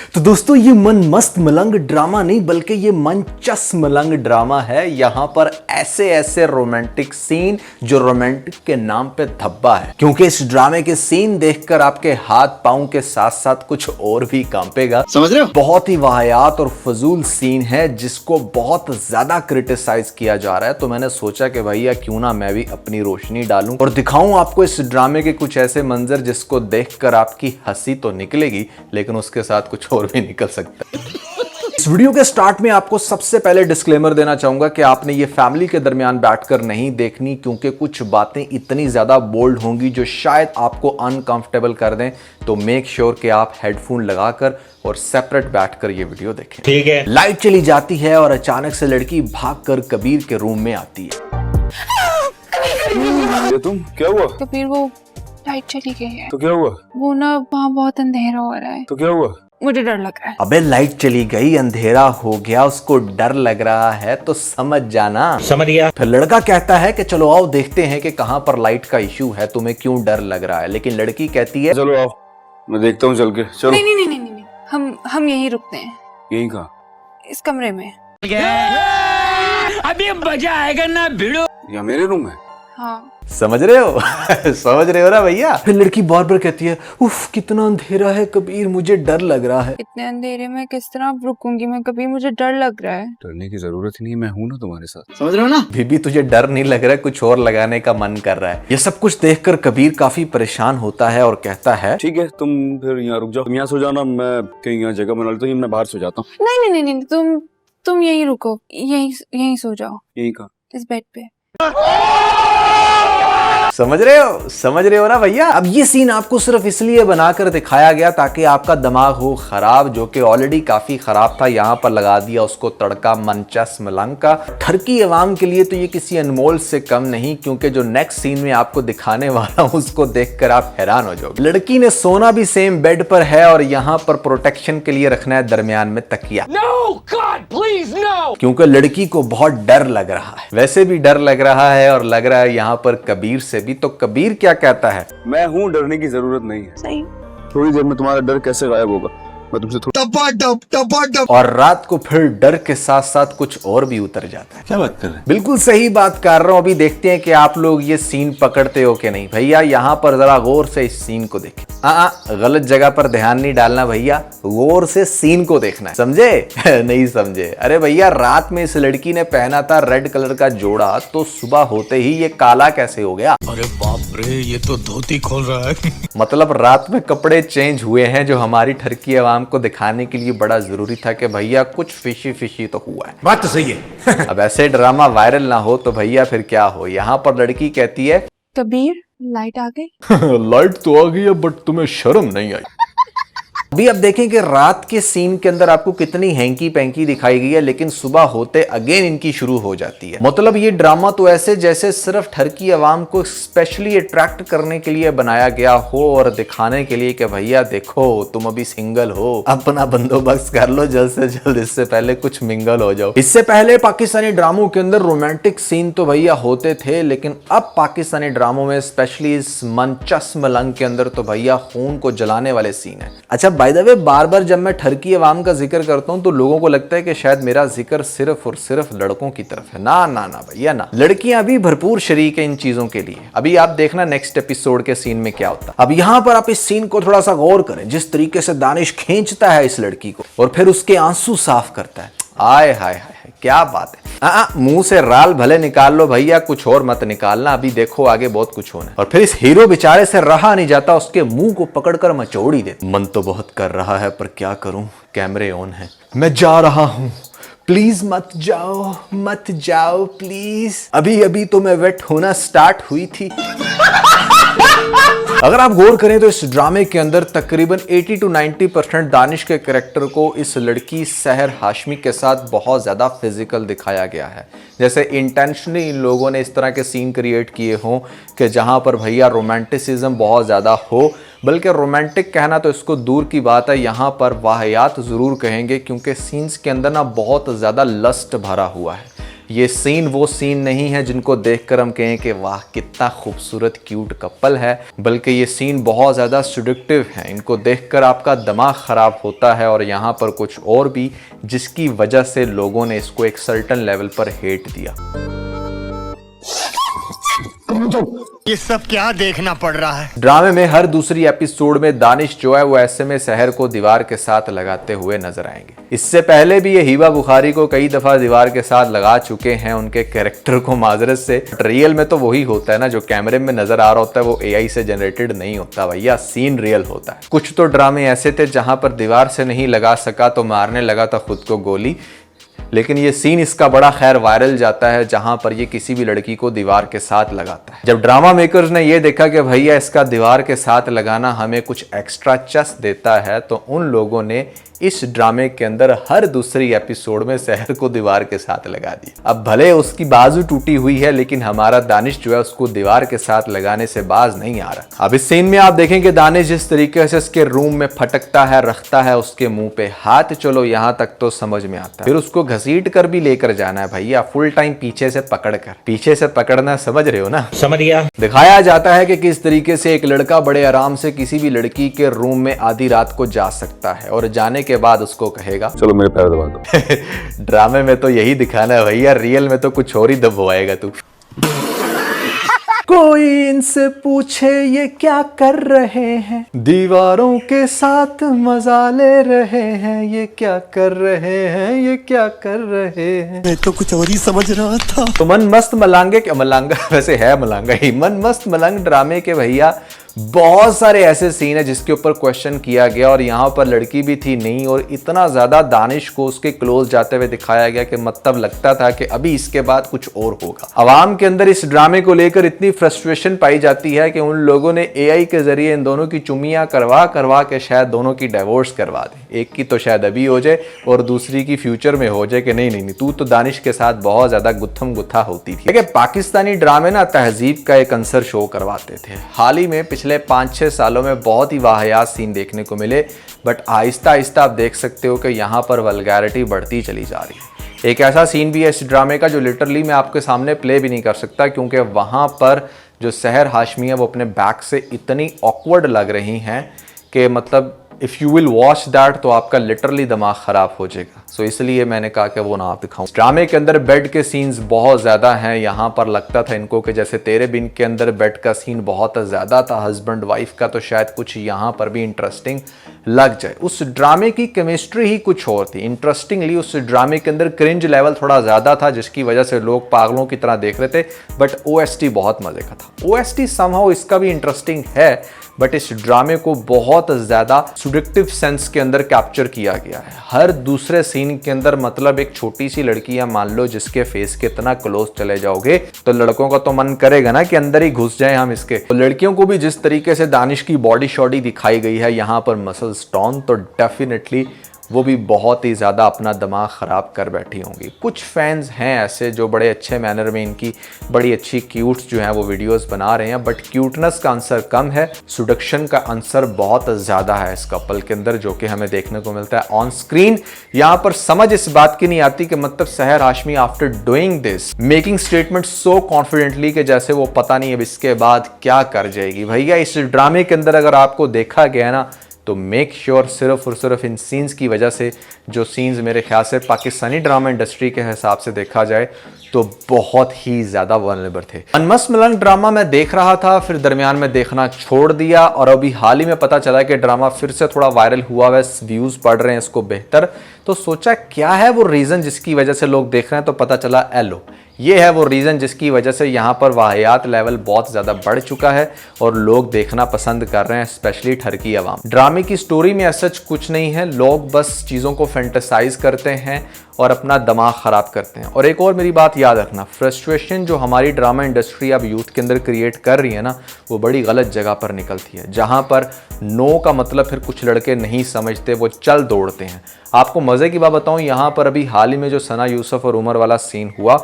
तो दोस्तों ये मन मस्त मलंग ड्रामा नहीं बल्कि ये मन चस मलंग ड्रामा है। यहाँ पर ऐसे ऐसे रोमांटिक सीन जो रोमांटिक के नाम पे धब्बा है, क्योंकि इस ड्रामे के सीन देखकर आपके हाथ पांव के साथ साथ कुछ और भी कांपेगा। समझ रहे हो? बहुत ही वाहियात और फजूल सीन है जिसको बहुत ज्यादा क्रिटिसाइज किया जा रहा है। तो मैंने सोचा कि भैया क्यों ना मैं भी अपनी रोशनी डालूं और दिखाऊं आपको इस ड्रामे के कुछ ऐसे मंजर जिसको देखकर आपकी हंसी तो निकलेगी लेकिन उसके साथ कुछ और भी निकल सकता है। इस वीडियो के स्टार्ट में आपको सबसे पहले डिस्क्लेमर देना चाहूंगा कि आपने ये फैमिली के दरमियान बैठकर नहीं देखनी, क्योंकि कुछ बातें इतनी ज्यादा बोल्ड होंगी जो शायद आपको अनकंफर्टेबल कर दें। तो मेक श्योर कि आप हेडफोन लगाकर और सेपरेट बैठकर ये वीडियो देखें। ठीक है। लाइट चली जाती है और अचानक से लड़की भागकर कबीर के रूम में आती है। ये तुम क्या हुआ? कबीर वो लाइट चली गई है। तो क्या हुआ? वो ना वहाँ बहुत अंधेरा हो रहा है। तो क्या हुआ? मुझे डर लग रहा है। अबे लाइट चली गई, अंधेरा हो गया, उसको डर लग रहा है तो समझ जाना। समझ गया। फिर लड़का कहता है कि चलो आओ देखते हैं कि कहां पर लाइट का इशू है, तुम्हें क्यों डर लग रहा है। लेकिन लड़की कहती है चलो आओ मैं देखता हूँ चल के। चलो। नहीं नहीं नहीं नहीं नहीं, हम यहीं रुकते हैं। यहीं कहाँ? इस कमरे में। अभी मजा आएगा ना भिड़ो। या मेरे रूम में? हाँ। समझ रहे हो? समझ रहे हो ना भैया? फिर लड़की बार बार कहती है उफ कितना अंधेरा है कबीर, मुझे डर लग रहा है। इतने अंधेरे में किस तरह रुकूंगी मैं कबीर, मुझे डर लग रहा है। डरने की जरूरत ही नहीं, मैं हूं ना तुम्हारे साथ। समझ रहे हो ना? बीबी तुझे डर नहीं लग रहा है, कुछ और लगाने का मन कर रहा है। ये सब कुछ देखकर कबीर काफी परेशान होता है और कहता है ठीक है तुम फिर यहाँ रुक जाओ, तुम यहाँ सो जाना, मैं कहीं यहाँ जगह बना लेता हूँ, मैं बाहर सो जाता हूँ। नहीं नहीं नहीं नहीं, तुम यहीं रुको, यहीं सो जाओ। यहीं कहाँ? इस बेड पे। समझ रहे हो ना भैया? अब ये सीन आपको सिर्फ इसलिए बनाकर दिखाया गया ताकि आपका दिमाग हो खराब, जो कि ऑलरेडी काफी खराब था। यहाँ पर लगा दिया उसको तड़का मनचस मलंग का। ठरकी अवाम के लिए तो ये किसी अनमोल से कम नहीं, क्योंकि जो नेक्स्ट सीन में आपको दिखाने वाला हूँ उसको देखकर आप हैरान हो जाओगे। लड़की ने सोना भी सेम बेड पर है और यहाँ पर प्रोटेक्शन के लिए रखना है दरमियान में तकिया। No, God, please, no! क्योंकि लड़की को बहुत डर लग रहा है, वैसे भी डर लग रहा है और लग रहा है यहाँ पर कबीर से भी। तो कबीर क्या कहता है? मैं हूँ, डरने की जरूरत नहीं है। सही। थोड़ी देर में तुम्हारा डर कैसे गायब होगा, मैं तुमसे टपाटप। और रात को फिर डर के साथ साथ कुछ और भी उतर जाता है। क्या बात कर रहे हैं? बिल्कुल सही बात कर रहा हूं। अभी देखते हैं कि आप लोग ये सीन पकड़ते हो कि नहीं। भैया यहाँ पर जरा गौर से इस सीन को देखें। गलत जगह पर ध्यान नहीं डालना भैया, गौर से सीन को देखना है, समझे? नहीं समझे? अरे भैया रात में इस लड़की ने पहना था रेड कलर का जोड़ा, तो सुबह होते ही ये काला कैसे हो गया? अरे बाप रे, ये तो धोती खोल रहा है। मतलब रात में कपड़े चेंज हुए हैं, जो हमारी ठरकी अवाम को दिखाने के लिए बड़ा जरूरी था कि भैया कुछ फिशी फिशी तो हुआ है। बात तो सही है। अब ऐसे ड्रामा वायरल ना हो तो भैया फिर क्या हो। यहाँ पर लड़की कहती है कबीर लाइट आ गई। लाइट तो आ गई है बट तुम्हें शर्म नहीं आई। अभी अब देखें कि रात के सीन के अंदर आपको कितनी हैंकी पैंकी दिखाई गई है, लेकिन सुबह होते अगेन इनकी शुरू हो जाती है। मतलब ये ड्रामा तो ऐसे जैसे सिर्फ ठरकी अवाम को स्पेशली अट्रैक्ट करने के लिए बनाया गया हो और दिखाने के लिए कि भैया देखो तुम अभी सिंगल हो, अपना बंदोबस्त कर लो जल्द से जल्द, इससे पहले कुछ मिंगल हो जाओ। इससे पहले पाकिस्तानी ड्रामों के अंदर रोमांटिक सीन तो भैया होते थे, लेकिन अब पाकिस्तानी ड्रामों में स्पेशली इस मनचस मलंग के अंदर तो भैया खून को जलाने वाले सीन है। अच्छा बाय द वे, बार बार जब मैं ठरकी अवाम का जिक्र करता हूं तो लोगों को लगता है कि शायद मेरा जिक्र सिर्फ और सिर्फ लड़कों की तरफ है। ना ना ना भैया ना, लड़कियां भी भरपूर शरीक है इन चीजों के लिए। अभी आप देखना नेक्स्ट एपिसोड के सीन में क्या होता है। अब यहां पर आप इस सीन को थोड़ा सा गौर करें, जिस तरीके से दानिश खींचता है इस लड़की को और फिर उसके आंसू साफ करता है। आय हाय हाय, क्या बात है। मुंह से राल भले निकाल लो भैया, कुछ और मत निकालना, अभी देखो आगे बहुत कुछ होना है। और फिर इस हीरो बेचारे से रहा नहीं जाता, उसके मुंह को पकड़कर मचोड़ी दे। मन तो बहुत कर रहा है पर क्या करूं, कैमरे ऑन है। मैं जा रहा हूं, प्लीज मत जाओ प्लीज। अभी अभी तो मैं वेट होना स्टार्ट हुई थी। अगर आप गौर करें तो इस ड्रामे के अंदर तकरीबन 80 to 90% दानिश के कैरेक्टर को इस लड़की सहर हाशमी के साथ बहुत ज़्यादा फिजिकल दिखाया गया है। जैसे इंटेंशनली इन लोगों ने इस तरह के सीन क्रिएट किए हों कि जहां पर भैया रोमांटिसिज्म बहुत ज़्यादा हो, बल्कि रोमांटिक कहना तो इसको दूर की बात है, यहाँ पर वाहियात ज़रूर कहेंगे, क्योंकि सीन्स के अंदर ना बहुत ज़्यादा लस्ट भरा हुआ है। ये सीन वो सीन नहीं है जिनको देखकर हम कहें कि वाह कितना खूबसूरत क्यूट कपल है, बल्कि ये सीन बहुत ज़्यादा सेडक्टिव है। इनको देखकर आपका दिमाग ख़राब होता है और यहाँ पर कुछ और भी जिसकी वजह से लोगों ने इसको एक सर्टन लेवल पर हेट दिया। ये सब क्या देखना पड़ रहा है। ड्रामे में हर दूसरी एपिसोड में दानिश जो है वो ऐसे में सहर को दीवार के साथ लगाते हुए नजर आएंगे। इससे पहले भी ये हिबा बुखारी को कई दफा दीवार के साथ लगा चुके हैं उनके कैरेक्टर को माजरत से। रियल में तो वही होता है ना, जो कैमरे में नजर आ रहा होता है वो एआई से जनरेटेड नहीं होता भैया, सीन रियल होता है। कुछ तो ड्रामे ऐसे थे जहां पर दीवार से नहीं लगा सका तो मारने लगा था खुद को गोली, लेकिन ये सीन इसका बड़ा खैर वायरल जाता है जहां पर ये किसी भी लड़की को दीवार के साथ लगाता है। जब ड्रामा मेकर्स ने ये देखा कि भैया इसका दीवार के साथ लगाना हमें कुछ एक्स्ट्रा चस देता है, तो उन लोगों ने इस ड्रामे के अंदर हर दूसरी एपिसोड में सहर को दीवार के साथ लगा दिया। अब भले उसकी बाजू टूटी हुई है, लेकिन हमारा दानिश जो है उसको दीवार के साथ लगाने से बाज नहीं आ रहा। अब इस सीन में आप देखेंगे दानिश जिस तरीके से उसके रूम में फटकता है, रखता है उसके मुंह पे हाथ, चलो यहाँ तक तो समझ में आता है। फिर उसको घसीट कर भी लेकर जाना है भैया, फुल टाइम पीछे से पकड़कर। पीछे से पकड़ना समझ रहे हो ना? समझ गया। दिखाया जाता है कि किस तरीके से एक लड़का बड़े आराम से किसी भी लड़की के रूम में आधी रात को जा सकता है और जाने के बाद उसको कहेगा चलो मेरे पैर दबा दो। ड्रामे में तो यही दिखाना है भैया, रियल में तो कुछ और ही दबवाएगा तू। कोई इनसे पूछे ये क्या कर रहे हैं, दीवारों के साथ मजा ले रहे हैं, ये क्या कर रहे हैं, ये क्या कर रहे हैं। मैं तो कुछ और ही समझ रहा था। तो मन मस्त मलांगे, क्या मलांगा वैसे है मलांगा ही, मन मस्त मलंग ड्रामे के भैया बहुत सारे ऐसे सीन है जिसके ऊपर क्वेश्चन किया गया और यहाँ पर लड़की भी थी नहीं, और इतना ज्यादा दानिश को उसके क्लोज जाते हुए दिखाया गया कि मतलब लगता था कि अभी इसके बाद कुछ और होगा। अवाम के अंदर इस ड्रामे को लेकर इतनी फ्रस्ट्रेशन पाई जाती है कि उन लोगों ने एआई के जरिए इन दोनों की चुमियां करवा करवा के शायद दोनों की डिवोर्स करवा दे। एक की तो शायद अभी हो जाए और दूसरी की फ्यूचर में हो जाए कि नहीं नहीं तू तो दानिश के साथ बहुत ज्यादा गुत्थम गुत्था होती थी। देखिए पाकिस्तानी ड्रामे ना तहजीब का एक अंसर शो करवाते थे। हाल ही में पिछले 5-6 सालों में बहुत ही वाहियात सीन देखने को मिले, बट आहिस्ता आहिस्ता आप देख सकते हो कि यहाँ पर वल्गैरिटी बढ़ती चली जा रही है। एक ऐसा सीन भी है इस ड्रामे का जो लिटरली मैं आपके सामने प्ले भी नहीं कर सकता, क्योंकि वहाँ पर जो सहर हाशमी है वो अपने बैक से इतनी ऑकवर्ड लग रही हैं कि मतलब if you will watch that तो आपका लिटरली दिमाग खराब हो जाएगा। सो इसलिए मैंने कहा कि वो ना आप दिखाऊं। ड्रामे के अंदर बेड के सीन्स बहुत ज़्यादा हैं। यहाँ पर लगता था इनको कि जैसे तेरे बिन के अंदर बेड का सीन बहुत ज़्यादा था हस्बैंड वाइफ का, तो शायद कुछ यहाँ पर भी इंटरेस्टिंग लग जाए। उस ड्रामे की केमिस्ट्री ही कुछ और थी। इंटरेस्टिंगली उस ड्रामे के अंदर क्रिंज लेवल थोड़ा ज़्यादा था, जिसकी वजह से लोग पागलों की तरह देख रहे थे, बट OST बहुत मज़े का था। OST समहाउ इसका भी इंटरेस्टिंग है, बट इस ड्रामे को बहुत ज़्यादा सब्जेक्टिव सेंस के अंदर कैप्चर किया गया है। हर दूसरे सीन के अंदर मतलब एक छोटी सी लड़की या मान लो जिसके फेस के इतना क्लोज चले जाओगे तो लड़कों का तो मन करेगा ना कि अंदर ही घुस जाए हम इसके। तो लड़कियों को भी जिस तरीके से दानिश की बॉडी शॉडी दिखाई गई है यहाँ पर मसल्स टॉन, तो डेफिनेटली वो भी बहुत ही ज़्यादा अपना दिमाग ख़राब कर बैठी होंगी। कुछ फैंस हैं ऐसे जो बड़े अच्छे मैनर में इनकी बड़ी अच्छी क्यूट्स जो हैं वो वीडियोस बना रहे हैं, बट क्यूटनेस का आंसर कम है, सेडक्शन का आंसर बहुत ज़्यादा है इस कपल के अंदर, जो कि हमें देखने को मिलता है ऑन स्क्रीन। यहाँ पर समझ इस बात की नहीं आती कि मतलब सहर Hashmi after doing this making statement so confidently कि जैसे वो पता नहीं अब इसके बाद क्या कर जाएगी। भैया इस ड्रामे के अंदर अगर आपको देखा गया ना तो मेक श्योर सिर्फ और सिर्फ इन सीन्स की वजह से, जो सीन्स मेरे ख्याल से पाकिस्तानी ड्रामा इंडस्ट्री के हिसाब से देखा जाए तो बहुत ही ज़्यादा वल्नरेबल थे। अनमस मलंग ड्रामा मैं देख रहा था, फिर दरमियान में देखना छोड़ दिया और अभी हाल ही में पता चला कि ड्रामा फिर से थोड़ा वायरल हुआ है, व्यूज़ बढ़ रहे हैं इसको बेहतर, तो सोचा क्या है वो रीज़न जिसकी वजह से लोग देख रहे हैं, तो पता चला एलो ये है वो रीज़न जिसकी वजह से यहाँ पर वाहियात लेवल बहुत ज़्यादा बढ़ चुका है और लोग देखना पसंद कर रहे हैं, स्पेशली ठरकी अवाम। ड्रामे की स्टोरी में सच कुछ नहीं है, लोग बस चीज़ों को फैंटेसाइज करते हैं और अपना दिमाग ख़राब करते हैं। और एक और मेरी बात याद रखना, फ्रस्ट्रेशन जो हमारी ड्रामा इंडस्ट्री अब यूथ के अंदर क्रिएट कर रही है ना, वो बड़ी गलत जगह पर निकलती है, जहाँ पर नो का मतलब फिर कुछ लड़के नहीं समझते, वो चल दौड़ते हैं। आपको मज़े की बात बताऊं, यहाँ पर अभी हाल ही में जो सना यूसुफ और उमर वाला सीन हुआ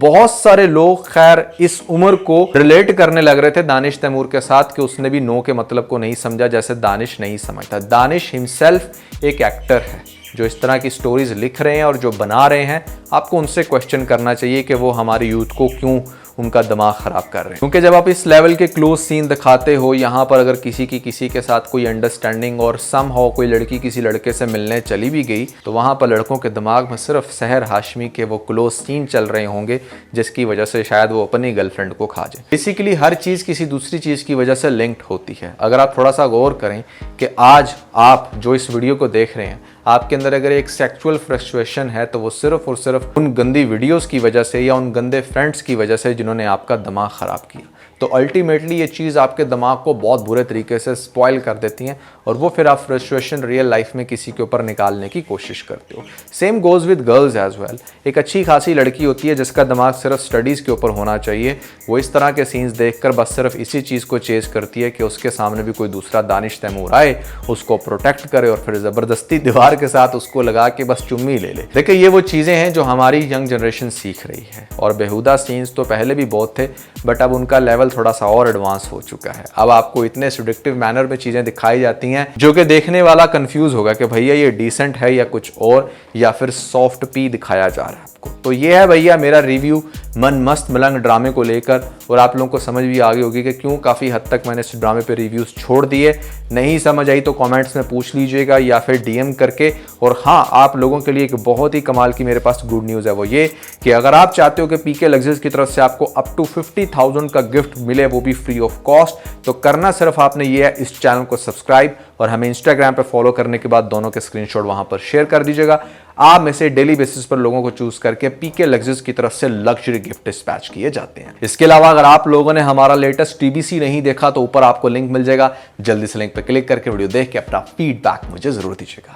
बहुत सारे लोग खैर इस उम्र को रिलेट करने लग रहे थे दानिश तैमूर के साथ कि उसने भी नो के मतलब को नहीं समझा जैसे दानिश नहीं समझता। दानिश हिमसेल्फ एक एक्टर है जो इस तरह की स्टोरीज लिख रहे हैं और जो बना रहे हैं। आपको उनसे क्वेश्चन करना चाहिए कि वो हमारे यूथ को क्यों उनका दिमाग खराब कर रहे हैं, क्योंकि जब आप इस लेवल के क्लोज सीन दिखाते हो, यहाँ पर अगर किसी के साथ कोई अंडरस्टैंडिंग और समहाउ कोई लड़की किसी लड़के से मिलने चली भी गई तो वहाँ पर लड़कों के दिमाग में सिर्फ सहर हाशमी के वो क्लोज सीन चल रहे होंगे जिसकी वजह से शायद वो अपनी गर्लफ्रेंड को खा जाए। बेसिकली हर चीज़ किसी दूसरी चीज़ की वजह से लिंक्ड होती है। अगर आप थोड़ा सा गौर करें कि आज आप जो इस वीडियो को देख रहे हैं, आपके अंदर अगर एक सेक्सुअल फ्रस्ट्रेशन है तो वो सिर्फ और सिर्फ उन गंदी वीडियोस की वजह से या उन गंदे फ्रेंड्स की वजह से जिन्होंने आपका दिमाग ख़राब किया। तो अल्टीमेटली ये चीज़ आपके दिमाग को बहुत बुरे तरीके से स्पॉइल कर देती हैं और वो फिर आप फ्रस्ट्रेशन रियल लाइफ में किसी के ऊपर निकालने की कोशिश करते हो। Same goes with girls as well. एक अच्छी खासी लड़की होती है जिसका दिमाग सिर्फ स्टडीज़ के ऊपर होना चाहिए, वो इस तरह के सीन्स देखकर बस सिर्फ इसी चीज़ को चेज करती है कि उसके सामने भी कोई दूसरा दानिश तैमूर आए, उसको प्रोटेक्ट करे और फिर ज़बरदस्ती दीवार के साथ उसको लगा के बस चुम्मी ले ले। देखिए ये वो चीज़ें हैं जो हमारी यंग जनरेशन सीख रही है और बेहुदा सीन्स तो पहले भी बहुत थे बट अब उनका लेवल थोड़ा सा और एडवांस हो चुका है। अब आपको इतने सेडक्टिव मैनर में चीजें दिखाई जाती हैं जो कि देखने वाला कंफ्यूज होगा कि भैया ये डिसेंट है या कुछ और, या फिर सॉफ्ट पी दिखाया जा रहा है आपको। तो ये है भैया मेरा रिव्यू मन मस्त मलंग ड्रामे को लेकर, और आप लोगों को समझ भी आ गई होगी कि क्यों काफ़ी हद तक मैंने इस ड्रामे पे रिव्यूज़ छोड़ दिए। नहीं समझ आई तो कमेंट्स में पूछ लीजिएगा या फिर डीएम करके। और हाँ, आप लोगों के लिए एक बहुत ही कमाल की मेरे पास गुड न्यूज़ है, वो ये कि अगर आप चाहते हो कि पीके लग्जरीज की तरफ से आपको अप टू 50,000 का गिफ्ट मिले, वो भी फ्री ऑफ कॉस्ट, तो करना सिर्फ आपने ये है इस चैनल को सब्सक्राइब और हमें इंस्टाग्राम पे फॉलो करने के बाद दोनों के स्क्रीनशॉट वहां पर शेयर कर दीजिएगा। आप में से डेली बेसिस पर लोगों को चूज करके पीके लग्जरीज की तरफ से लग्जरी गिफ्ट डिस्पैच किए जाते हैं। इसके अलावा अगर आप लोगों ने हमारा लेटेस्ट टीबीसी नहीं देखा तो ऊपर आपको लिंक मिल जाएगा, जल्दी से लिंक पर क्लिक करके वीडियो देख के अपना फीडबैक मुझे जरूर दीजिएगा।